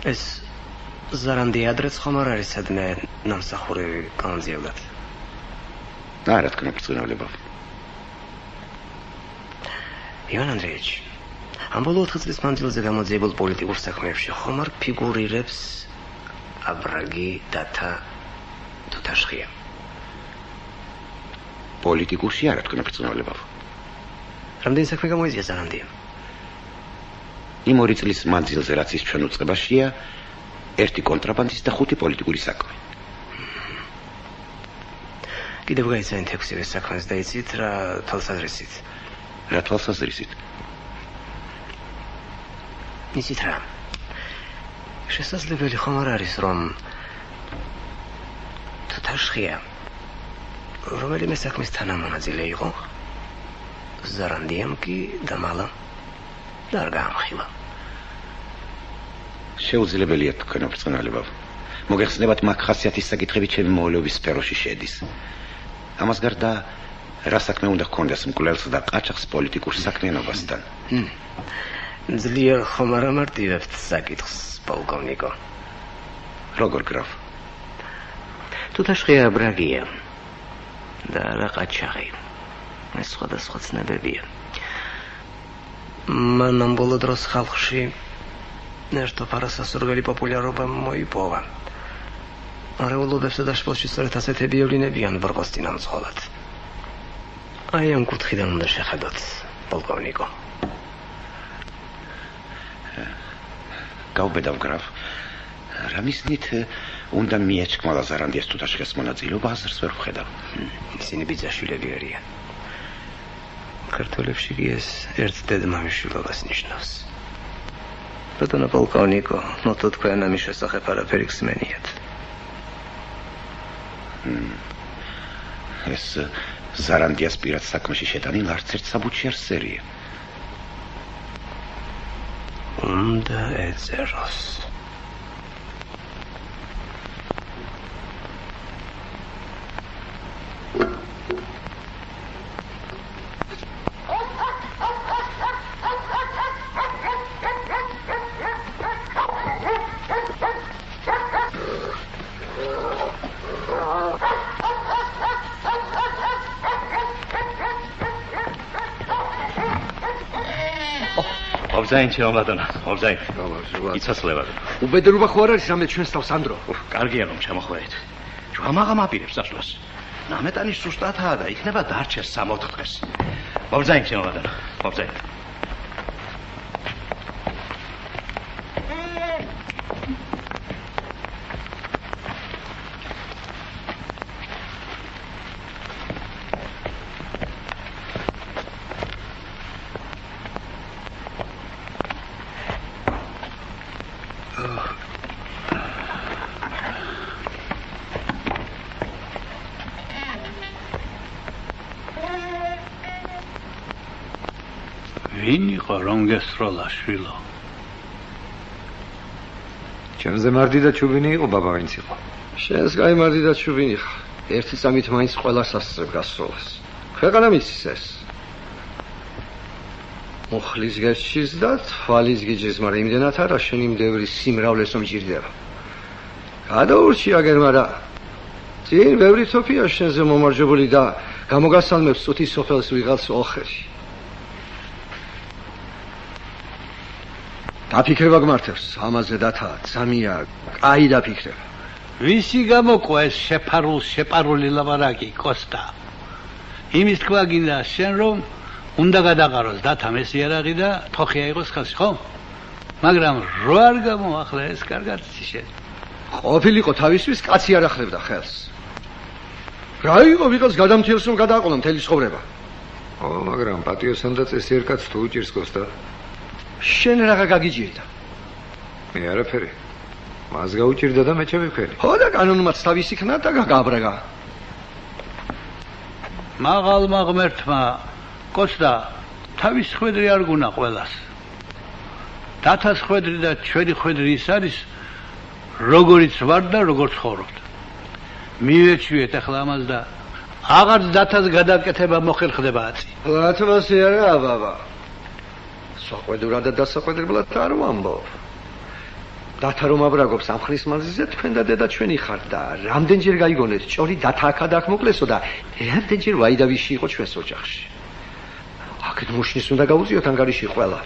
ეს ზარანდი ადრეც ხომ არ არის სადმე ნამსახურები განძიებდათ? არა, თქმა ბრწყინვალება. ივან ანდრეევიჩ, ამ ბოლო 4 წლის მანძილზე გამოძიებულ პოლიტიკურ საქმეებში ხომ არ ფიგურირებს აბრაგი დათა თუთაშხია? პოლიტიკურში არა, თქმა ბრწყინვალება. რამდენი საქმე გამოიწია ზარანდიამ? იმ 2 წლის მანძილზე რაც ის ჩვენ უწყებაშია, 1 კონტრაბანდის და 5 პოლიტიკური საქმე. კიდევ გაიცანით 6 საქმეს და იცით რა თვალსაზრისით? რა თვალსაზრისით? იცით რა? შესაძლებელი ხომ არ არის რომ თუთაშხია რომელიმე საქმის თანამონაწილე იყო? ზარანდიამ კი დამალა და არ გაამხილა. შეუძლებელია თქვენ ბრწყინვალება. მოგეხსენებათ მაგ ხასიათის საკითხები ჩემი მოვალეობის სფეროში შედის. ამას გარდა რა საქმე უნდა ჰქონდეს მკვლელს და ყაჩაღს პოლიტიკურ საქმიანობასთან? ძლიერ ხომ არ ამარტივებთ საკითხს, პოლკოვნიკო? როგორ გრაფ? თუთაშხია აბრაგია და რა ყაჩაღი. ეს სხვადასხვა ცნებებია. მან ამ ბოლო დროს ხალხში ერთო პარასასურველი პოპულარობა მოიპოვა. არეულობებსა და შპილში სწორედ ასეთები ევლინებიან ბრყოს წინამძღოლად. აი ამ კუთხიდან უნდა შეხედოთ, პოლკოვნიკო. გავბედავ გრაფ. რა მისნით უნდა მიეჩქმა ზარანდიას თუთაშხიას მონაწილეობა აზრს ვერ ვხედავ. ისინი ბიძაშვილები არიან. ქართველებში კი ეს ერთ დედმამიშვილობას ნიშნავს. ბატონო პოლკოვნიკო, ნოტო თქვენ ამის შესახებ არაფერი გსმენიათ. ეს ზარანდიას პირად საქმეში შეტანილ არც ერთ საბუთში არ სერია. უნდა ეწეროს. მობზაინ ჩემოდანა, მობზაინ. იცოცხლება. უბედურობა ხო არ არის რამე ჩვენს თავს ანდრო? კარგია რომ ჩამოხვედით. ჯვამაღამ აპირებს წასვლას. ნამეტანი სუსტათაა და იქნება დარჩეს 3-4 დღეს. მობზაინ ჩემოდანა, მობზაინ. ვინ იყო რომ გესროლა შვილო? ჩემზე მარდი და ჩუბინი იყო ბაბა ვინც იყო. შენს გაიმარდი და ჩუბინი ხარ. ერთი წამით მაინც ყველას ასწრებ გასროლას. ქვეყანა მისის ეს. მოხლის გეშის და თვალის გიჯის, მაგრამ იმდენად არა შენი მდევრის სიმრავლეს რომ ჭირდება. გადაურჩი აგერ, მაგრამ წინ ბევრი თოფია შენზე მომარჯვებული და გამოგასალმებს წუთის სოფელს ვიღაც ოხერი. დაფიქრება გმართებს, ამაზე დათა ძამია, კაი დაფიქრება. ვისი გამოყვა ეს შეპარული ლაბარაკი, კოსტა? იმის თქვა გინდა შენ რომ უნდა გადაყაროს დათა მესიარაღი და თოხი აიღოს ხელში, ხო? მაგრამ რო არ გამოახლა ეს კარგად შენ. ყოფილიყო თავისთვის კაცი არ ახლებდა ხელს. რა იყო ვიღაც გადამთილს რომ გადააყოლა მთელი ცხოვრება. ო, მაგრამ პატიოსან და წესიერ კაცს თუ უჭირს კოსტა? შენ რაღა გაგიჯერდა? მე არაფერი. მას გაუჭირდა და მე ჩემიფერი. ხო და კანონმაც თავისი ხნა და გაგაბრაგა. მაღალმა ღმერთმა კოსტა თავის ხვედრი არ გუნა ყველას. დათას ხვედრი და ჩვენი ხვედრი ის არის როგორიც ვარ და როგორ ცხოვრობთ. მივეჩვიეთ ახლა ამას და აღარც დათას გადაკეთება მოხერხდება აწი. ლათვასი არა ბაბა. საყვედურად და დასაყვედრებლად არ ვამბობ. დათა რომ აბრაგობს ამ ხრის მანძილზე თქვენ და დედა ჩვენი ხართ და რამდენჯერ გაიგონეთ ჭორი დათა აქა და აქ მოკლესო და რამდენჯერ ვაიდავიში იყო ჩვენს ოჯახში. აქეთ მუშნის უნდა გაუწიოთ ანგარიში ყველა.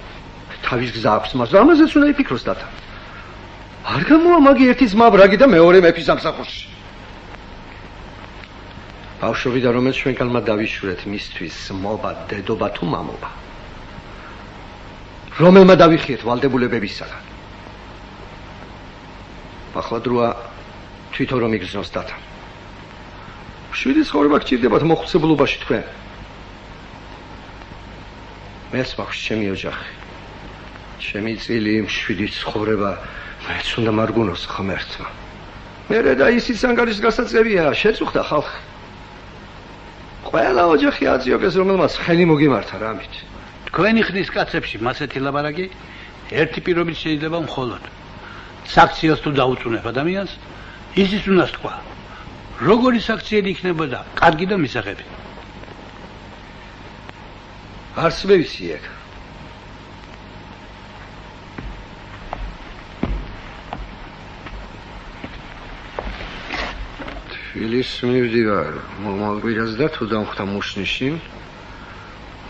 თავის გზა აქვს მას, ამაზეც უნდა იფიქროს დათა. არ გამოა მაგი ერთი ძმა ბრაგი და მეორე მეფის სამსახურში. ბავშვობიდან რომელიც ჩვენგანმა დავიშურეთ მისთვის მოვა დედობა თუ მამობა. რომელმა დავიხიეთ ვალდებულებებისაგან. ახლა დროა თვითონ რომ იგრძნოს დათა. შვიდი ცხოვრება გჭირდებათ მოხუცებულობაში თქვენ. მეც მაქვს ჩემი ოჯახი. ჩემი წილი შვიდი ცხოვრება მეც უნდა მარგუნოს ღმერთმა. მერე და ისიც ანგარის გასაწყებია შეწუხდა ხალხი. ყველა ოჯახი აწიოკეს რომელმაც ხელი მოგიმართა რამით. თქვენი ხნის კაცებში მასეთი ლაბარაკი ერთი პირობით შეიძლება მხოლოდ საქციელს თუ დაუწუნებ ადამიანს, ისიც უნდა თქვა. როგორი საქციელი იქნებოდა, კარგი და მისაღები. არც მე ვიცი ეგ. თბილის მივდივარ, მომაკვირას და თუ დამხვდა მუშნიში,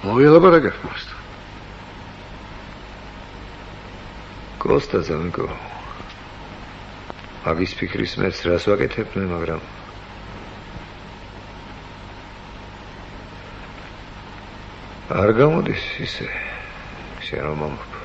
მოვილაპარაკებ მასთან. კოსტა ზამიკო. მაგის ფიქრის მერც რას ვაკეთებდნენ, მაგრამ არ გამოდის ისე შენ რომ მომხ